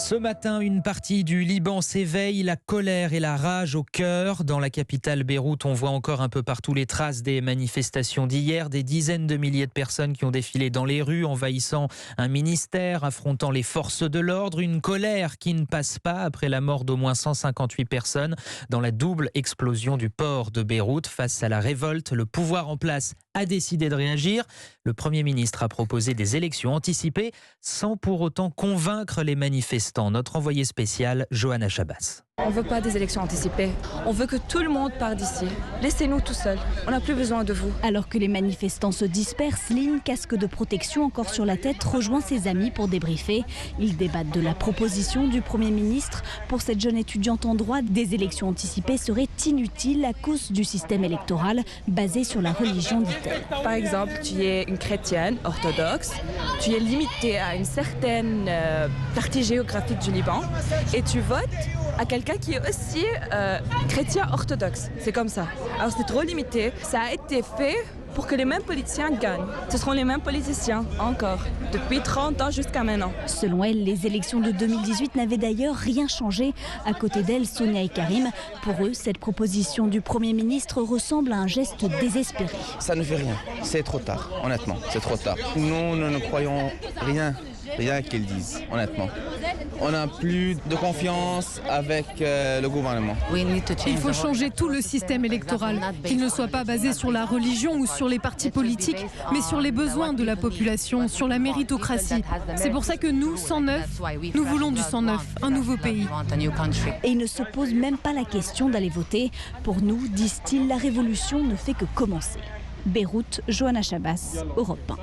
Ce matin, une partie du Liban s'éveille, la colère et la rage au cœur. Dans la capitale Beyrouth, on voit encore un peu partout les traces des manifestations d'hier. Des dizaines de milliers de personnes qui ont défilé dans les rues, envahissant un ministère, affrontant les forces de l'ordre. Une colère qui ne passe pas après la mort d'au moins 158 personnes dans la double explosion du port de Beyrouth. Face à la révolte, le pouvoir en place a décidé de réagir. Le Premier ministre a proposé des élections anticipées sans pour autant convaincre les manifestants. Notre envoyé spécial, Johanna Chabas. On ne veut pas des élections anticipées. On veut que tout le monde parte d'ici. Laissez-nous tout seuls. On n'a plus besoin de vous. Alors que les manifestants se dispersent, Lynn, casque de protection encore sur la tête, rejoint ses amis pour débriefer. Ils débattent de la proposition du Premier ministre. Pour cette jeune étudiante en droit, des élections anticipées seraient inutiles à cause du système électoral basé sur la religion, dit-elle. Par exemple, tu es une chrétienne orthodoxe, tu es limitée à une certaine partie géographique du Liban et tu votes à quelqu'un qui est aussi chrétien orthodoxe. C'est comme ça. Alors c'est trop limité. Ça a été fait pour que les mêmes politiciens gagnent. Ce seront les mêmes politiciens, encore, depuis 30 ans jusqu'à maintenant. Selon elle, les élections de 2018 n'avaient d'ailleurs rien changé. À côté d'elle, Sonia et Karim. Pour eux, cette proposition du Premier ministre ressemble à un geste désespéré. Ça ne fait rien. C'est trop tard, honnêtement. C'est trop tard. Nous ne croyons rien qu'ils disent, honnêtement. On n'a plus de confiance avec le gouvernement. Il faut changer tout le système électoral, qu'il ne soit pas basé sur la religion ou sur les partis politiques, mais sur les besoins de la population, sur la méritocratie. C'est pour ça que nous, 109, nous voulons du 109, un nouveau pays. Et ils ne se posent même pas la question d'aller voter. Pour nous, disent-ils, la révolution ne fait que commencer. Beyrouth, Johanna Chabas, Europe 1.